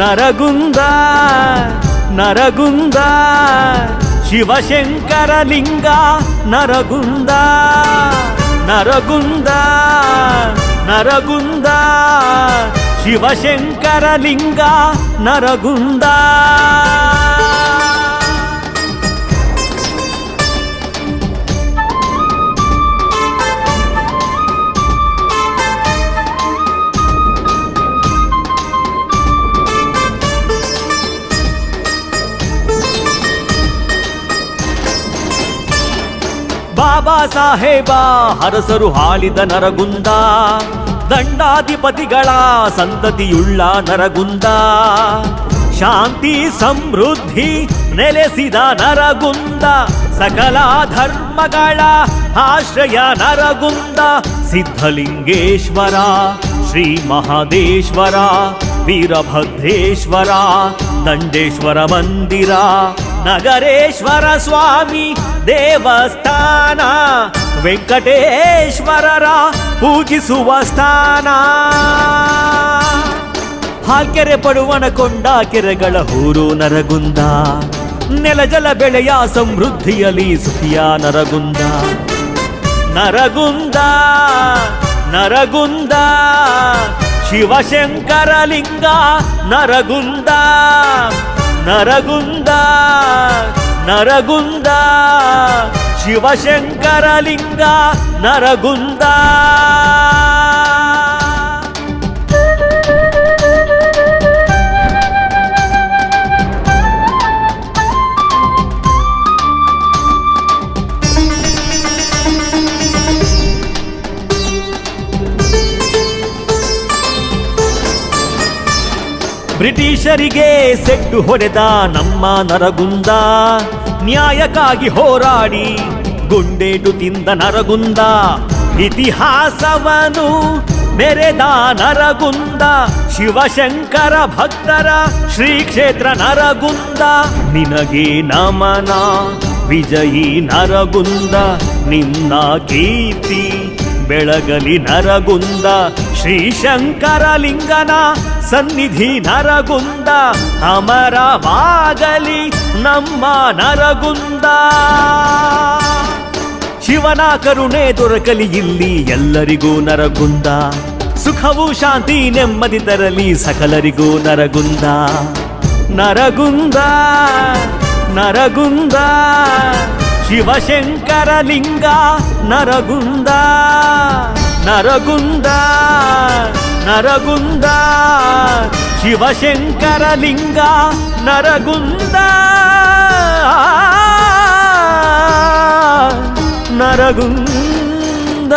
ನರಗುಂದ ನರಗುಂದ ಶಿವಶಂಕರಲಿಂಗ ನರಗುಂದ ನರಗುಂದ ನರಗುಂದ ಶಿವಶಂಕರಲಿಂಗ ನರಗುಂದ. ಬಾಬಾ ಸಾಹೇಬ ಹರಸರು ಹಾಳಿದ ನರಗುಂದ, ದಂಡಾಧಿಪತಿಗಳ ಸಂತತಿಯುಳ್ಳ ನರಗುಂದ, ಶಾಂತಿ ಸಮೃದ್ಧಿ ನೆಲೆಸಿದ ನರಗುಂದ, ಸಕಲ ಧರ್ಮಗಳ ಆಶ್ರಯ ನರಗುಂದ, ಸಿದ್ಧಲಿಂಗೇಶ್ವರ ಶ್ರೀ ಮಹದೇಶ್ವರ ವೀರಭದ್ರೇಶ್ವರ ದಂಡೇಶ್ವರ ಮಂದಿರ, ನಗರೇಶ್ವರ ಸ್ವಾಮಿ ದೇವಸ್ಥಾನ, ವೆಂಕಟೇಶ್ವರರ ಪೂಜಿಸುವ ಸ್ಥಾನ. ಹಾಲ್ಕೆರೆ ಪಡುವಣಕೊಂಡ ಕೆರೆಗಳ ಹೂರು ನರಗುಂದ, ನೆಲ ಜಲ ಬೆಳೆಯ ಸಮೃದ್ಧಿಯಲ್ಲಿ ಸುಖಿಯ ನರಗುಂದ. ನರಗುಂದ ನರಗುಂದ ಶಿವಶಂಕರಲಿಂಗ ನರಗುಂದ ನರಗುಂದ ನರಗುಂದ ಶಿವಶಂಕರಲಿಂಗ ನರಗುಂದ. ಬ್ರಿಟಿಷರಿಗೆ ಸೆಡ್ಡು ಹೊಡೆದ ನಮ್ಮ ನರಗುಂದ, ನ್ಯಾಯಕ್ಕಾಗಿ ಹೋರಾಡಿ ಗುಂಡೇಟು ತಿಂದ ನರಗುಂದ, ಇತಿಹಾಸವನು ಮೆರೆದ ನರಗುಂದ, ಶಿವಶಂಕರ ಭಕ್ತರ ಶ್ರೀ ಕ್ಷೇತ್ರ ನರಗುಂದ. ನಿನಗೆ ನಮನ ವಿಜಯಿ ನರಗುಂದ, ನಿನ್ನ ಕೀರ್ತಿ ಬೆಳಗಲಿ ನರಗುಂದ, ಶ್ರೀಶಂಕರಲಿಂಗನ ಸನ್ನಿಧಿ ನರಗುಂದ, ಅಮರವಾಗಲಿ ನಮ್ಮ ನರಗುಂದ. ಶಿವನ ಕರುಣೆ ದೊರಕಲಿ ಇಲ್ಲಿ ಎಲ್ಲರಿಗೂ ನರಗುಂದ, ಸುಖವು ಶಾಂತಿ ನೆಮ್ಮದಿ ತರಲಿ ಸಕಲರಿಗೂ ನರಗುಂದ. ನರಗುಂದ ನರಗುಂದ ಶಿವಶಂಕರಲಿಂಗ ನರಗುಂದ ನರಗುಂದ ನರಗುಂದ ಶಿವಶಂಕರಲಿಂಗ ನರಗುಂದ ನರಗುಂದ.